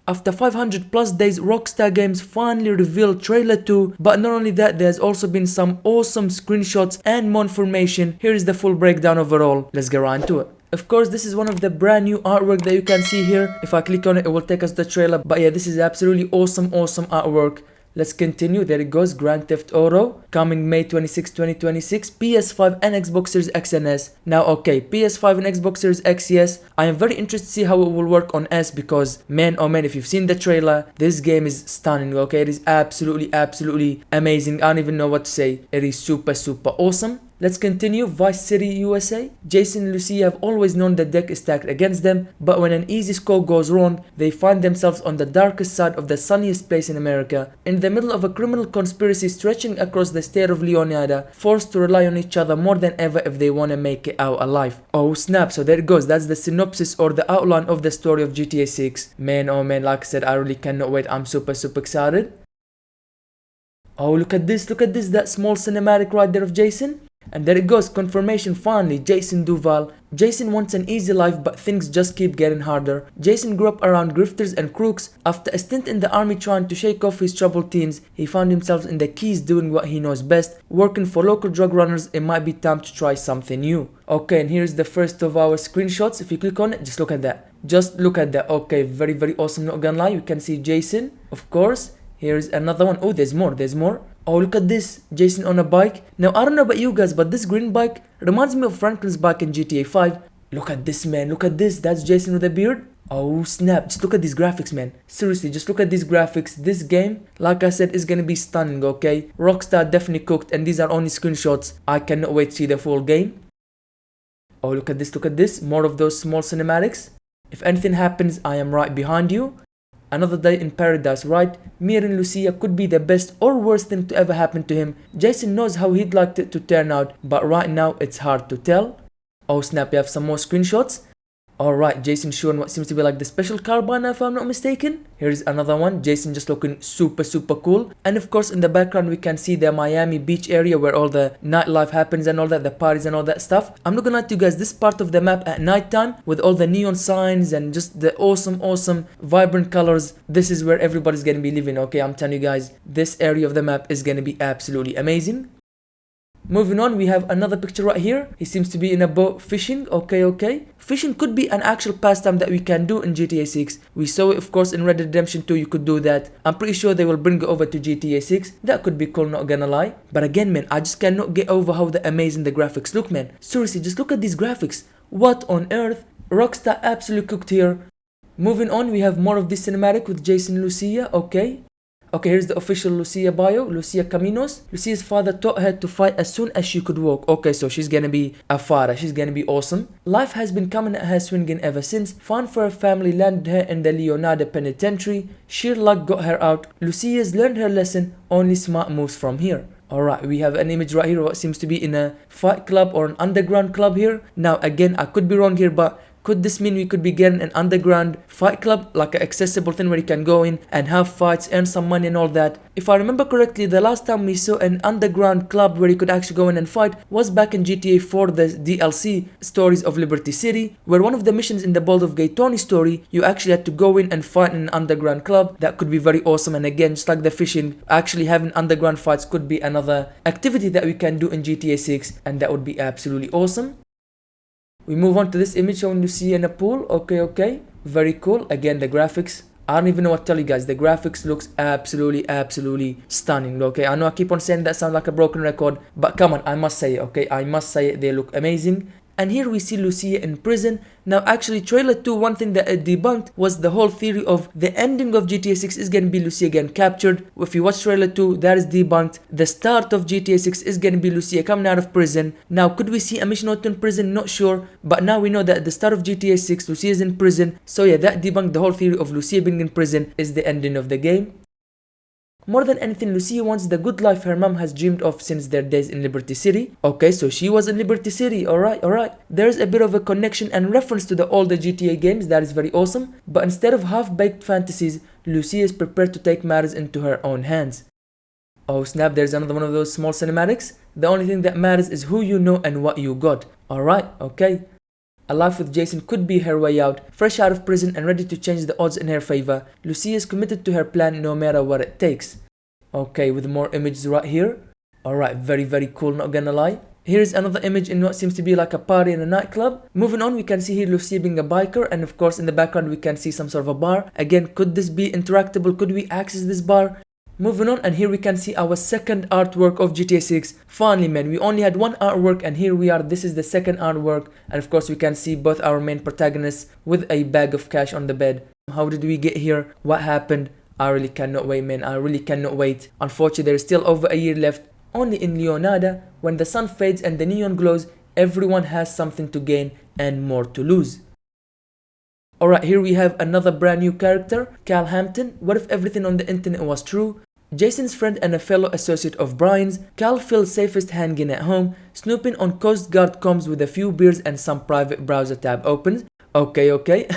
After 500 plus days, Rockstar Games finally revealed trailer 2, but not only that, there's also been some awesome screenshots and more information. Here is the full breakdown overall. Let's get right into it. Of course, this is one of the brand new artwork that you can see here. If I click on it, it will take us to the trailer. But yeah, this is absolutely awesome artwork. Let's continue. There it goes. Grand Theft Auto coming May 26, 2026. PS5 and Xbox Series X and S. Now, okay, PS5 and Xbox Series X, yes. I am very interested to see how it will work on S because, man, oh man, if you've seen the trailer, this game is stunning, okay? It is absolutely amazing. I don't even know what to say. It is super awesome. Let's continue. Vice City, USA. Jason and Lucia have always known the deck is stacked against them, but when an easy score goes wrong, they find themselves on the darkest side of the sunniest place in America, in the middle of a criminal conspiracy stretching across the state of Leonida, forced to rely on each other more than ever if they want to make it out alive. Oh snap, so there it goes. That's the synopsis or the outline of the story of GTA 6. Man, oh man, like I said, I really cannot wait. I'm super excited. Oh, look at this, that small cinematic right there of Jason. And there it goes, confirmation finally, Jason Duval. Jason wants an easy life, but things just keep getting harder. Jason grew up around grifters and crooks. After a stint in the army trying to shake off his troubled teens, he found himself in the Keys doing what he knows best, working for local drug runners. It might be time to try something new. Okay, and here's the first of our screenshots. If you click on it, just look at that. Okay, very awesome, not gonna lie. You can see Jason, of course. Here's another one. Oh, there's more. Oh, look at this, Jason on a bike. Now, I don't know about you guys, but this green bike reminds me of Franklin's bike in GTA 5. Look at this, man, look at this. That's Jason with a beard. Oh snap, just look at these graphics, man. Seriously, just look at these graphics. This game, like I said, is gonna be stunning, okay? Rockstar definitely cooked, and these are only screenshots. I cannot wait to see the full game. Oh, look at this. More of those small cinematics. If anything happens, I am right behind you. Another day in paradise, right? Mir and Lucia could be the best or worst thing to ever happen to him. Jason knows how he'd like it to turn out, but right now it's hard to tell. Oh snap, we have some more screenshots. Alright, Jason showing what seems to be like the special carbine, if I'm not mistaken. Here's another one, Jason just looking super cool. And of course in the background we can see the Miami beach area where all the nightlife happens and all that, the parties and all that stuff. I'm not gonna lie to you guys, this part of the map at nighttime with all the neon signs and just the awesome vibrant colors, this is where everybody's gonna be living, okay? I'm telling you guys, this area of the map is gonna be absolutely amazing. Moving on, we have another picture right here. He seems to be in a boat fishing. Okay. Fishing could be an actual pastime that we can do in GTA 6. We saw it, of course, in Red Dead Redemption 2. You could do that. I'm pretty sure they will bring it over to GTA 6. That could be cool, not gonna lie. But again, man, I just cannot get over how amazing the graphics look, man. Seriously, just look at these graphics. What on earth? Rockstar absolutely cooked here. Moving on, we have more of this cinematic with Jason and Lucia. Okay, here's the official Lucia bio. Lucia Caminos. Lucia's father taught her to fight as soon as she could walk. Okay, so she's gonna be a fighter. She's gonna be awesome. Life has been coming at her swinging ever since. Fun for her family landed her in the Leonida Penitentiary. Sheer luck got her out. Lucia's learned her lesson. Only smart moves from here. Alright, we have an image right here of what seems to be in a fight club or an underground club here. Now, again, I could be wrong here, but could this mean we could be getting an underground fight club, like an accessible thing where you can go in and have fights, earn some money and all that? If I remember correctly, the last time we saw an underground club where you could actually go in and fight was back in GTA 4, the DLC Stories of Liberty City, where one of the missions in the Bald of Gay Tony story, you actually had to go in and fight in an underground club. That could be very awesome, and again, just like the fishing, actually having underground fights could be another activity that we can do in GTA 6, and that would be absolutely awesome. We move on to this image showing Lucia in a pool. Okay. Very cool. Again, the graphics. I don't even know what to tell you guys. The graphics looks absolutely stunning. Okay, I know I keep on saying that sounds like a broken record, but come on, I must say it, okay? I must say it. They look amazing. And here we see Lucia in prison. Now actually trailer 2, one thing that it debunked was the whole theory of the ending of GTA 6 is going to be Lucia getting captured. If you watch trailer 2, that is debunked. The start of GTA 6 is going to be Lucia coming out of prison. Now could we see a mission out in prison? Not sure. But now we know that at the start of GTA 6, Lucia is in prison. So yeah, that debunked the whole theory of Lucia being in prison is the ending of the game. More than anything, Lucia wants the good life her mom has dreamed of since their days in Liberty City. Okay, so she was in Liberty City, alright. There's a bit of a connection and reference to the older GTA games, that is very awesome. But instead of half-baked fantasies, Lucia is prepared to take matters into her own hands. Oh snap, there's another one of those small cinematics. The only thing that matters is who you know and what you got. Alright, okay. A life with Jason could be her way out, fresh out of prison and ready to change the odds in her favor. Lucia is committed to her plan no matter what it takes. Okay, with more images right here. Alright, very cool, not gonna lie. Here's another image in what seems to be like a party in a nightclub. Moving on, we can see here Lucia being a biker, and of course in the background we can see some sort of a bar. Again, could this be interactable? Could we access this bar? Moving on, and here we can see our second artwork of GTA 6. Finally, man, we only had one artwork and here we are. This is the second artwork, and of course we can see both our main protagonists with a bag of cash on the bed. How did we get here? What happened? I really cannot wait, man. I really cannot wait. Unfortunately, there is still over a year left. Only in Leonardo, when the sun fades and the neon glows, everyone has something to gain and more to lose. Alright, here we have another brand new character, Cal Hampton. What if everything on the internet was true? Jason's friend and a fellow associate of Brian's, Cal feels safest hanging at home, snooping on Coast Guard comms with a few beers and some private browser tab opens. Okay.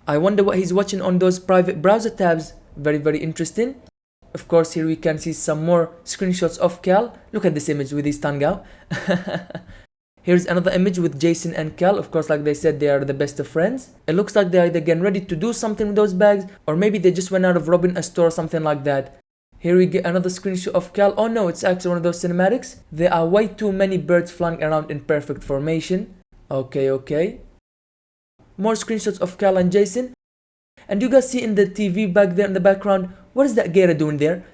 I wonder what he's watching on those private browser tabs. Very interesting. Of course, here we can see some more screenshots of Cal. Look at this image with his tongue out. Here's another image with Jason and Cal. Of course, like they said, they are the best of friends. It looks like they're either getting ready to do something with those bags, or maybe they just went out of robbing a store or something like that. Here we get another screenshot of Cal. Oh no, it's actually one of those cinematics. There are way too many birds flying around in perfect formation. Okay. More screenshots of Cal and Jason. And you guys see in the TV back there in the background, what is that gator doing there?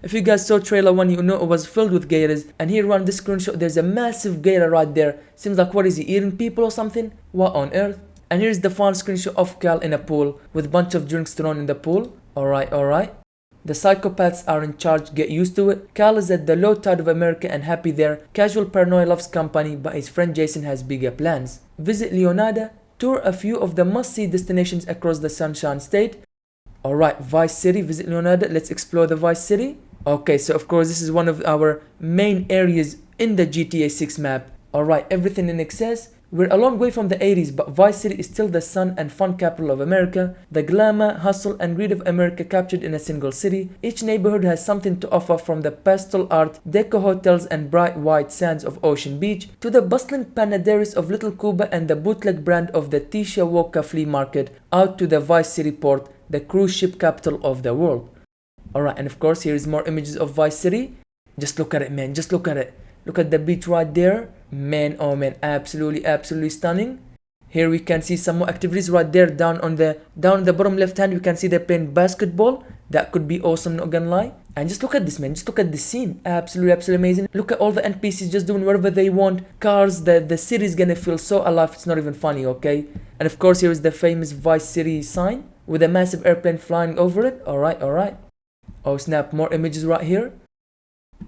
If you guys saw trailer 1, you know it was filled with gators. And here around this screenshot, there's a massive gator right there. Seems like, what is he, eating people or something? What on earth? And here's the final screenshot of Cal in a pool with a bunch of drinks thrown in the pool. Alright. The psychopaths are in charge, get used to it. Cal is at the low tide of America and happy there. Casual paranoia loves company, but his friend Jason has bigger plans. Visit Leonardo, tour a few of the must-see destinations across the Sunshine State. Alright, Vice City, visit Leonardo, let's explore the Vice City. Okay, so of course this is one of our main areas in the GTA 6 map. Alright, everything in excess. We're a long way from the 80s, but Vice City is still the sun and fun capital of America. The glamour, hustle and greed of America captured in a single city. Each neighborhood has something to offer, from the pastel art, deco hotels and bright white sands of Ocean Beach to the bustling panaderies of Little Cuba and the bootleg brand of the Tisha Walker flea market, out to the Vice City port, the cruise ship capital of the world. Alright, and of course here is more images of Vice City. Just look at it, man, just look at it. Look at the beach right there. Man, oh man, absolutely stunning. Here we can see some more activities right there down in the bottom left hand. You can see they're playing basketball. That could be awesome, not gonna lie. And just look at this, man, just look at this scene. Absolutely amazing. Look at all the NPCs just doing whatever they want. Cars, the city is gonna feel so alive, it's not even funny, okay? And of course here is the famous Vice City sign with a massive airplane flying over it. Alright. Oh snap, more images right here.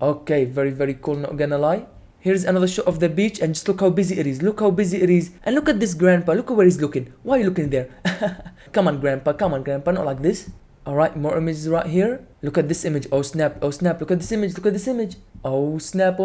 Okay, very cool, not gonna lie. Here's another shot of the beach, and just look how busy it is. And look at this grandpa, look at where he's looking. Why are you looking there? Come on grandpa, not like this. Alright, more images right here. Look at this image. Oh snap, look at this image. Oh snap.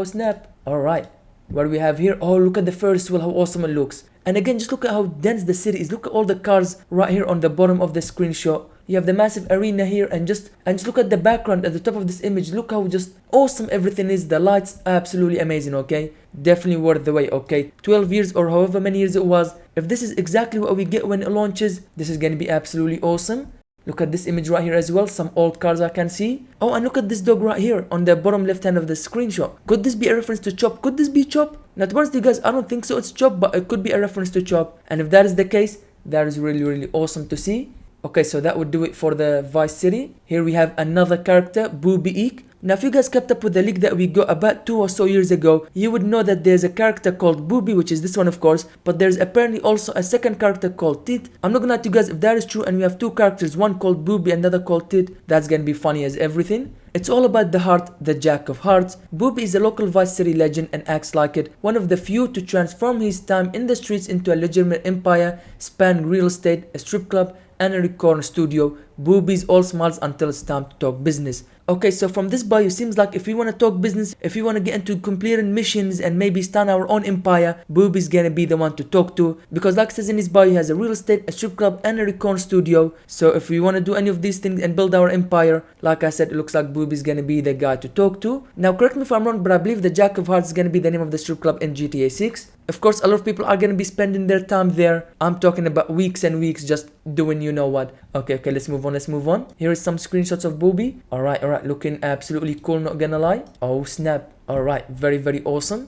Alright, what do we have here? Oh, look at the Ferris wheel, how awesome it looks. And again, just look at how dense the city is. Look at all the cars right here on the bottom of the screenshot. You have the massive arena here, and just look at the background at the top of this image. Look how just awesome everything is. The lights, absolutely amazing, okay? Definitely worth the wait, okay? 12 years or however many years it was. If this is exactly what we get when it launches, this is gonna be absolutely awesome. Look at this image right here as well. Some old cars I can see. Oh, and look at this dog right here on the bottom left hand of the screenshot. Could this be a reference to Chop? Could this be Chop? Now, to be honest, you guys, I don't think so. It's Chop, but it could be a reference to Chop. And if that is the case, that is really awesome to see. Okay, so that would do it for the Vice City. Here we have another character, Booby Eek. Now, if you guys kept up with the leak that we got about 2 or so years ago, you would know that there's a character called Booby, which is this one of course, but there's apparently also a second character called Tit. I'm not gonna lie to you guys, if that is true and we have 2 characters, one called Booby and another called Tit, that's gonna be funny as everything. It's all about the heart, the Jack of Hearts. Booby is a local Vice City legend and acts like it, one of the few to transform his time in the streets into a legitimate empire, spanning real estate, a strip club, and a recording studio. Booby's all smiles until it's time to talk business. Okay, so from this bio seems like if we want to talk business, if we want to get into completing missions and maybe start our own empire, Booby's gonna be the one to talk to, because like it says in his bio, he has a real estate, a strip club, and a recon studio. So if we want to do any of these things and build our empire, like I said, it looks like Booby's gonna be the guy to talk to. Now correct me if I'm wrong, but I believe the Jack of Hearts is gonna be the name of the strip club in GTA 6. Of course, a lot of people are gonna be spending their time there. I'm talking about weeks and weeks just doing you know what. Okay, let's move on. Here is some screenshots of Booby. Alright, looking absolutely cool, not gonna lie. Oh snap. Alright, very awesome.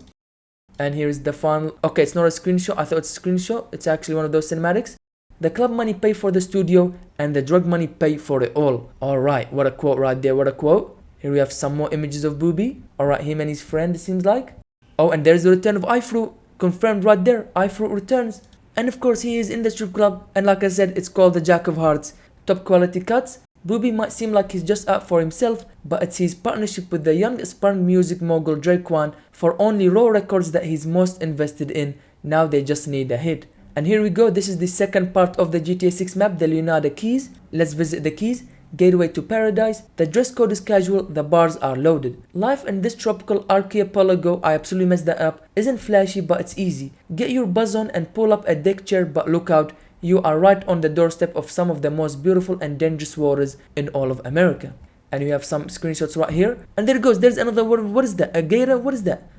And here is the final. Okay, it's not a screenshot. I thought it's a screenshot. It's actually one of those cinematics. The club money pay for the studio and the drug money pay for it all. Alright, what a quote right there, what a quote. Here we have some more images of Booby. Alright, him and his friend, it seems like. Oh, and there's the return of iFruit. Confirmed right there, iFruit returns. And of course he is in the strip club, and like I said, it's called the Jack of Hearts. Top quality cuts. Booby might seem like he's just out for himself, but it's his partnership with the young aspiring music mogul Drakewan for only raw records that he's most invested in. Now they just need a hit. And here we go, this is the second part of the GTA 6 map, the Leonardo Keys. Let's visit the keys. Gateway to Paradise. The dress code is casual, the bars are loaded. Life in this tropical archipelago, I absolutely messed that up, isn't flashy but it's easy. Get your buzz on and pull up a deck chair, but look out, you are right on the doorstep of some of the most beautiful and dangerous waters in all of America. And we have some screenshots right here. And there it goes, there's another word. What is that? A gator? What is that?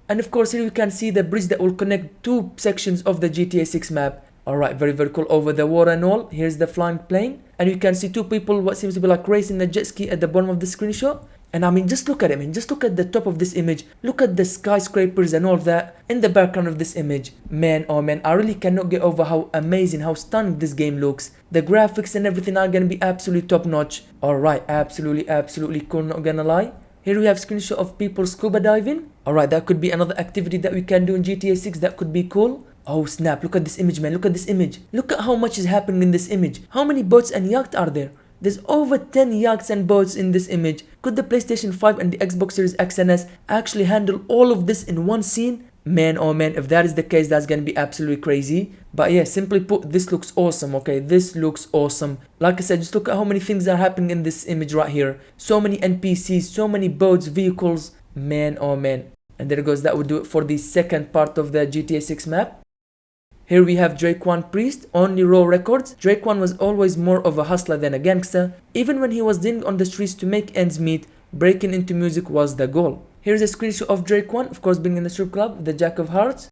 And of course here you can see the bridge that will connect two sections of the GTA 6 map. Alright, very cool, over the water and all. Here's the flying plane. And you can see two people, what seems to be like racing a jet ski at the bottom of the screenshot. And I mean, just look at it, man. Just look at the top of this image. Look at the skyscrapers and all that in the background of this image. Man, oh man, I really cannot get over how amazing, how stunning this game looks. The graphics and everything are gonna be absolutely top notch. Alright, absolutely cool, not gonna lie. Here we have screenshot of people scuba diving. Alright, that could be another activity that we can do in GTA 6. That could be cool. Oh snap, look at this image, man. Look at this image. Look at how much is happening in this image. How many boats and yachts are there? There's over 10 yachts and boats in this image. Could the PlayStation 5 and the Xbox Series X and S actually handle all of this in one scene? Man, oh man, if that is the case, that's gonna be absolutely crazy. But yeah, simply put, this looks awesome, okay? This looks awesome. Like I said, just look at how many things are happening in this image right here. So many NPCs, so many boats, vehicles. Man, oh man. And there it goes, that would do it for the second part of the GTA 6 map. Here we have Drakewan Priest, only raw records. Drakewan was always more of a hustler than a gangster. Even when he was dealing on the streets to make ends meet, breaking into music was the goal. Here's a screenshot of Drakewan, of course being in the strip club, the Jack of Hearts.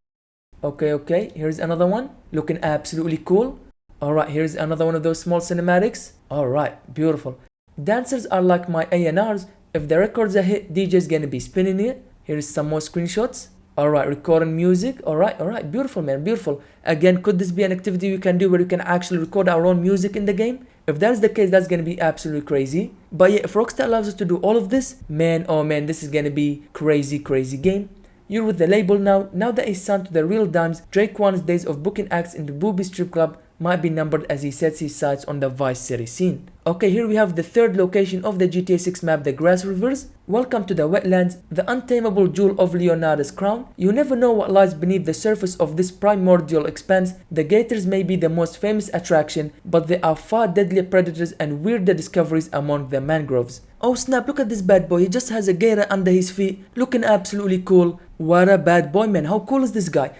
Okay, here's another one, looking absolutely cool. Alright, here's another one of those small cinematics. Alright, beautiful. Dancers are like my A&Rs. If the record's a hit, DJ's gonna be spinning it. Here's some more screenshots. Alright, recording music. Alright, beautiful, man, beautiful. Again, could this be an activity we can do where we can actually record our own music in the game? If that's the case, that's gonna be absolutely crazy. But yeah, if Rockstar allows us to do all of this, man, oh man, this is gonna be crazy game. You're with the label now. Now that he's signed to the real dimes, Drakewan's days of booking acts in the Booby strip club might be numbered as he sets his sights on the Vice City scene. Okay, here we have the third location of the GTA 6 map, the Grass Rivers. Welcome to the wetlands, the untamable jewel of Leonardo's crown. You never know what lies beneath the surface of this primordial expanse. The gators may be the most famous attraction, but there are far deadlier predators and weirder discoveries among the mangroves. Oh snap, look at this bad boy, he just has a gator under his feet, looking absolutely cool. What a bad boy, man, how cool is this guy?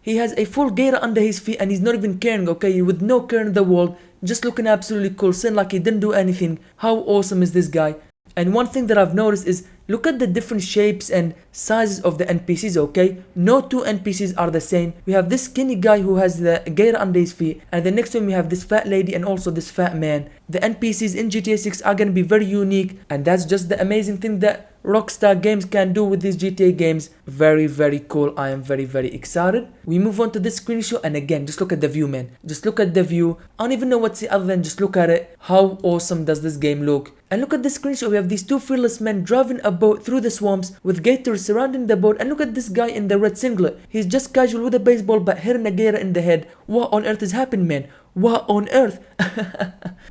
He has a full gator under his feet and he's not even caring, okay, with no care in the world, just looking absolutely cool, saying like he didn't do anything. How awesome is this guy? And one thing that I've noticed is, look at the different shapes and sizes of the NPCs, okay? No two NPCs are the same. We have this skinny guy who has the gator under his feet, and the next one we have this fat lady and also this fat man. The NPCs in GTA 6 are gonna be very unique, and that's just the amazing thing that Rockstar Games can do with these GTA games. Very cool. I am very excited. We move on to this screenshot, and again, just look at the view, man. Just look at the view. I don't even know what to say other than just look at it. How awesome does this game look? And look at this screenshot. We have these two fearless men driving a boat through the swamps with gators surrounding the boat, and look at this guy in the red singlet. He's just casual with a baseball bat hitting a gator in the head. What on earth is happening, man? What on earth?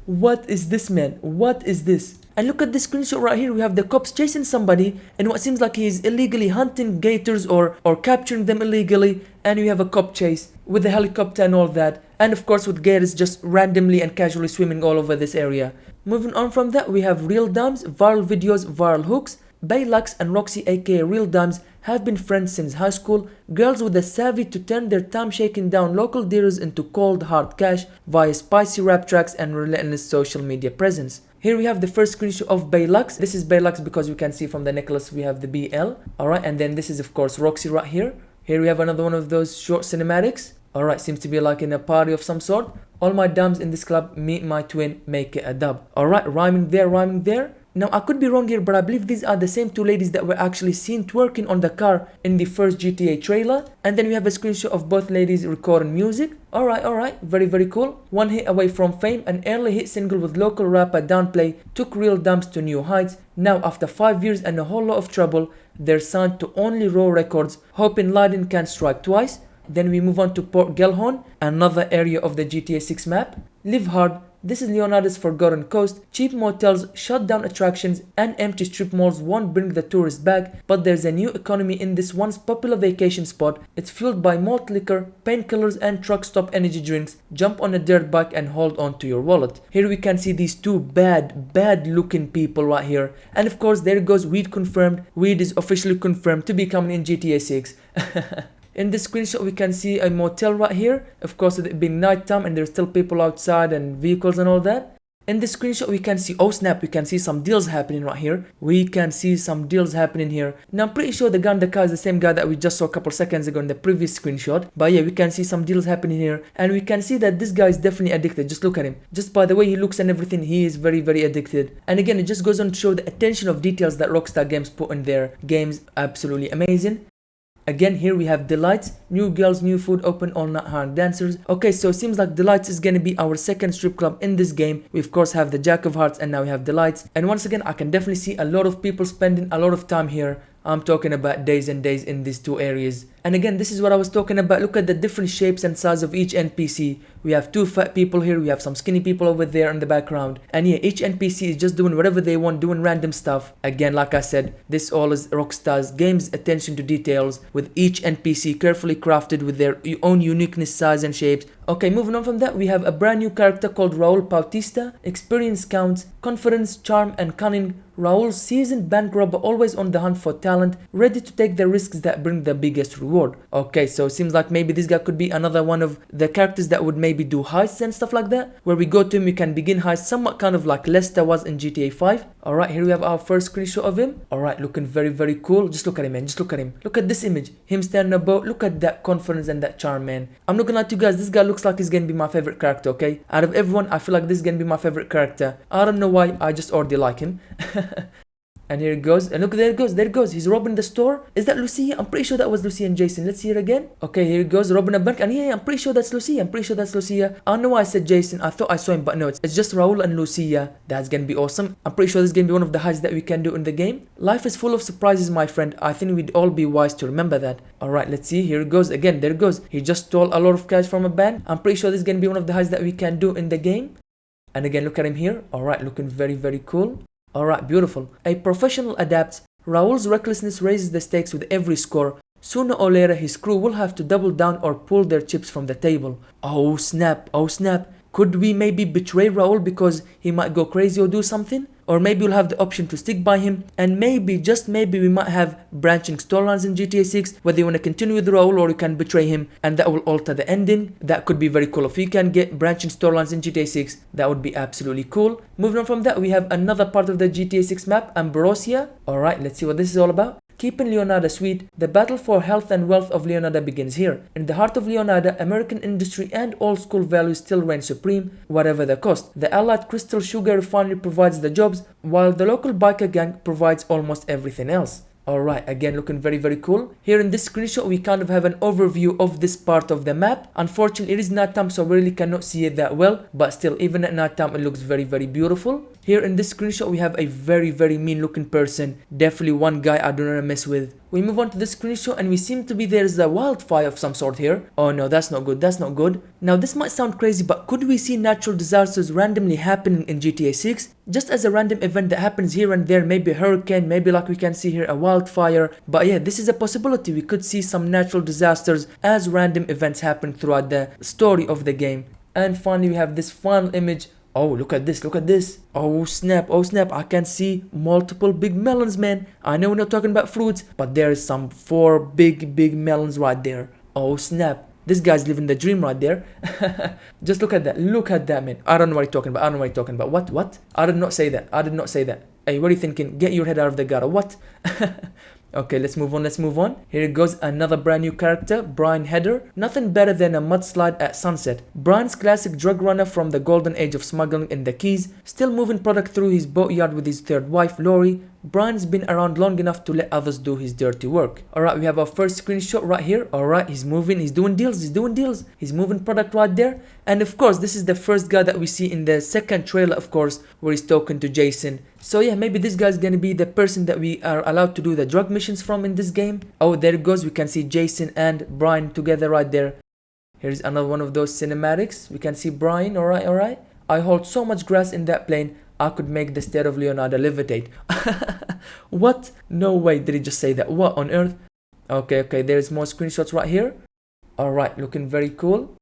What is this, man? What is this? And look at this screenshot right here. We have the cops chasing somebody, and what seems like he's illegally hunting gators or capturing them illegally. And we have a cop chase with the helicopter and all that. and of course with gators just randomly and casually swimming all over this area. Moving on from that, we have Real Dimes, viral videos, viral hooks. Baylux and Roxy aka Real Dimes have been friends since high school, girls with the savvy to turn their time shaking down local dealers into cold hard cash via spicy rap tracks and relentless social media presence. Here we have the first screenshot of Baylux. This is Baylux because we can see from the necklace we have the BL. Alright, and then this is of course Roxy right here. Here we have another one of those short cinematics. Alright, seems to be like in a party of some sort. All my dimes in this club, meet my twin, make it a dub. Alright, rhyming there, rhyming there. Now I could be wrong here, but I believe these are the same two ladies that were actually seen twerking on the car in the first GTA trailer. And then we have a screenshot of both ladies recording music. Alright, very cool. One hit away from fame, an early hit single with local rapper Downplay took Real Dimes to new heights. Now after 5 years and a whole lot of trouble, they're signed to only Raw Records, hoping Lightning can strike twice. Then we move on to Port Gellhorn, another area of the GTA 6 map. Live Hard. This is Leonardo's Forgotten Coast. Cheap motels, shut down attractions, and empty strip malls won't bring the tourist back, but there's a new economy in this once popular vacation spot. It's fueled by malt liquor, painkillers, and truck stop energy drinks. Jump on a dirt bike and hold on to your wallet. Here we can see these two bad looking people right here. And of course there goes weed confirmed. Weed is officially confirmed to be coming in GTA 6. In this screenshot we can see a motel right here, of course it being nighttime and there's still people outside and vehicles and all that. In this screenshot we can see, oh snap, we can see some deals happening right here. We can see some deals happening here. Now I'm pretty sure the guy in the car is the same guy that we just saw a couple seconds ago in the previous screenshot. But yeah, we can see some deals happening here. And we can see that this guy is definitely addicted. Just look at him. Just by the way he looks and everything, he is very addicted. And again, it just goes on to show the attention of details that Rockstar Games put in their games. Absolutely amazing. Again, here we have Delights, new girls, new food, open all night hiring dancers. Okay, so it seems like Delights is gonna be our second strip club in this game. We of course have the Jack of Hearts and now we have Delights. And once again, I can definitely see a lot of people spending a lot of time here. I'm talking about days and days in these two areas. And again, this is what I was talking about. Look at the different shapes and size of each NPC. We have two fat people here, we have some skinny people over there in the background. And yeah, each NPC is just doing whatever they want, doing random stuff. Again, like I said, this all is Rockstar's game's attention to details, with each NPC carefully crafted with their own uniqueness, size and shapes. Okay, moving on from that, we have a brand new character called Raul Bautista. Experience counts, confidence, charm and cunning. Raul's seasoned bank robber, always on the hunt for talent, ready to take the risks that bring the biggest reward. Okay, so it seems like maybe this guy could be another one of the characters that would maybe do heists and stuff like that. Where we go to him, we can begin heists somewhat kind of like Lester was in GTA 5. Alright, here we have our first screenshot of him. Alright, looking very cool. Just look at him, man. Just look at him. Look at this image. Him standing on a boat. Look at that confidence and that charm, man. I'm not gonna lie to you guys, this guy looks like he's gonna be my favorite character, okay? Out of everyone, I feel like this is gonna be my favorite character. I don't know why, I just already like him. And here it goes, and look, there it goes, he's robbing the store. Is that Lucia? I'm pretty sure that was Lucia and Jason. Let's see it again. Okay, here it goes, robbing a bank, and yeah, I'm pretty sure that's Lucia. I don't know why I said Jason, I thought I saw him, but no, it's just Raul and Lucia. That's gonna be awesome. I'm pretty sure this is gonna be one of the heists that we can do in the game. Life is full of surprises, my friend. I think we'd all be wise to remember that. Alright, let's see, here it goes, again, there it goes. He just stole a lot of cash from a bank. I'm pretty sure this is gonna be one of the heists that we can do in the game. And again, look at him here. Alright, looking very cool. Alright, beautiful. A professional adapts. Raul's recklessness raises the stakes with every score. Sooner or later, his crew will have to double down or pull their chips from the table. Oh snap, oh snap. Could we maybe betray Raul because he might go crazy or do something? Or maybe we'll have the option to stick by him, and maybe, just maybe, we might have branching storylines in GTA 6, whether you want to continue with Raul or you can betray him, and that will alter the ending. That could be very cool. If we can get branching storylines in GTA 6, that would be absolutely cool. Moving on from that, we have another part of the GTA 6 map, Ambrosia. Alright, let's see what this is all about. Keeping Leonardo sweet, the battle for health and wealth of Leonardo begins here. In the heart of Leonardo, American industry and old school values still reign supreme, whatever the cost. The Allied Crystal Sugar Refinery provides the jobs, while the local biker gang provides almost everything else. Alright, again looking very cool. Here in this screenshot we kind of have an overview of this part of the map. Unfortunately it is nighttime, so we really cannot see it that well, but still even at nighttime it looks very beautiful. Here in this screenshot we have a very mean looking person. Definitely one guy I don't want to mess with. We move on to the screenshot and we seem to be there's a wildfire of some sort here. Oh no, that's not good, that's not good. Now this might sound crazy, but could we see natural disasters randomly happening in GTA 6? Just as a random event that happens here and there, maybe a hurricane, maybe like we can see here a wildfire. But yeah, this is a possibility. We could see some natural disasters as random events happen throughout the story of the game. And finally we have this final image. Oh, look at this, look at this. Oh snap, I can see multiple big melons, man. I know we're not talking about fruits, but there is some 4 big melons right there. Oh snap, this guy's living the dream right there. Just look at that, man. I don't know what he's talking about, What? I did not say that, Hey, what are you thinking? Get your head out of the gutter, what? Okay, let's move on. Here goes another brand new character, Brian Header. Nothing better than a mudslide at sunset. Brian's classic drug runner from the golden age of smuggling in the Keys, still moving product through his boatyard with his third wife, Lori. Brian's been around long enough to let others do his dirty work. Alright, we have our first screenshot right here. Alright, he's moving, he's doing deals. He's moving product right there. And of course, this is the first guy that we see in the second trailer, of course, where he's talking to Jason. So yeah, maybe this guy's gonna be the person that we are allowed to do the drug missions from in this game. Oh, there it goes. We can see Jason and Brian together right there. Here's another one of those cinematics. We can see Brian. Alright. I hold so much grass in that plane, I could make the state of Leonardo levitate. What? No way, did he just say that? What on earth? Okay, there's more screenshots right here. Alright, looking very cool.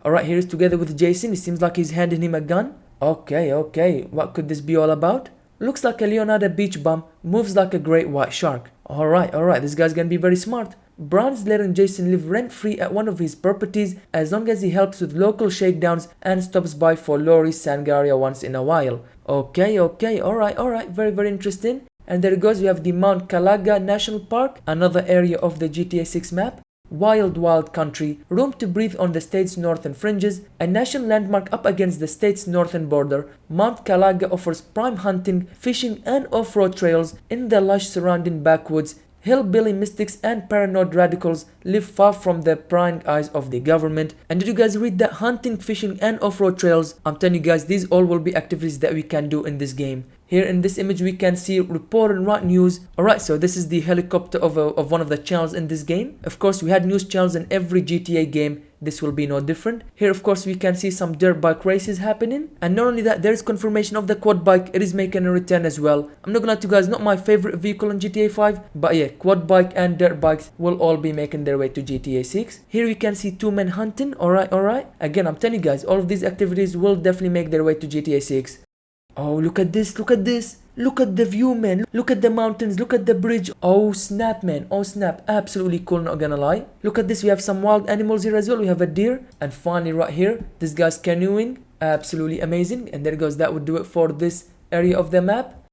Alright, here's together with Jason. It seems like he's handing him a gun. Okay, what could this be all about? Looks like a Leonardo beach bum, moves like a great white shark. Alright, this guy's gonna be very smart. Brian's letting Jason live rent-free at one of his properties as long as he helps with local shakedowns and stops by for Lori's Sangaria once in a while. Okay, alright, very interesting. And there it goes, we have the Mount Calaga National Park, another area of the GTA 6 map. Wild country, room to breathe on the state's northern fringes, a national landmark up against the state's northern border. Mount Calaga offers prime hunting, fishing and off-road trails in the lush surrounding backwoods. Hillbilly mystics and paranoid radicals live far from the prying eyes of the government. And did you guys read that? Hunting, fishing and off-road trails? I'm telling you guys, these all will be activities that we can do in this game. Here in this image we can see report and right news. Alright, so this is the helicopter of one of the channels in this game. Of course, we had news channels in every GTA game. This will be no different. Here of course we can see some dirt bike races happening. And not only that, there is confirmation of the quad bike. It is making a return as well. I'm not gonna lie to you guys, not my favorite vehicle in GTA 5. But yeah, quad bike and dirt bikes will all be making their way to GTA 6. Here we can see 2 men hunting. Alright. Again, I'm telling you guys, all of these activities will definitely make their way to GTA 6. Oh, look at this. Look at the view, man. Look at the mountains. Look at the bridge. Oh, snap, man. Oh, snap. Absolutely cool, not gonna lie. Look at this. We have some wild animals here as well. We have a deer. And finally, right here, this guy's canoeing. Absolutely amazing. And there goes. That would do it for this area of the map.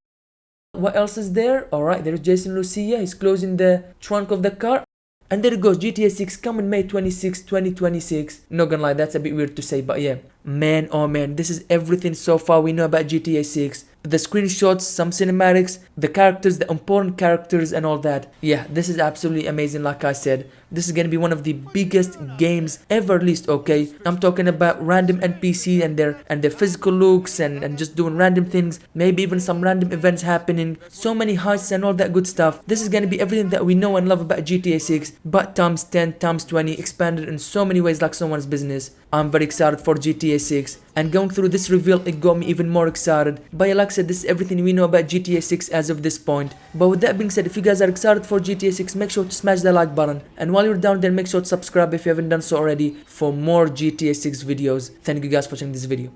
What else is there? Alright, there's Jason Lucia. He's closing the trunk of the car. And there it goes, GTA 6 coming May 26, 2026. Not gonna lie, that's a bit weird to say, but yeah. Man, oh man, this is everything so far we know about GTA 6. The screenshots, some cinematics, the characters, the important characters and all that. Yeah, this is absolutely amazing like I said. This is gonna be one of the biggest games ever released, okay? I'm talking about random NPC and their physical looks and just doing random things. Maybe even some random events happening. So many heists and all that good stuff. This is gonna be everything that we know and love about GTA 6. But times 10, times 20, expanded in so many ways like someone's business. I'm very excited for GTA 6. And going through this reveal, it got me even more excited. But yeah, like I said, this is everything we know about GTA 6 as of this point. But with that being said, if you guys are excited for GTA 6, make sure to smash the like button. And while you're down there, make sure to subscribe if you haven't done so already for more GTA 6 videos. Thank you guys for watching this video.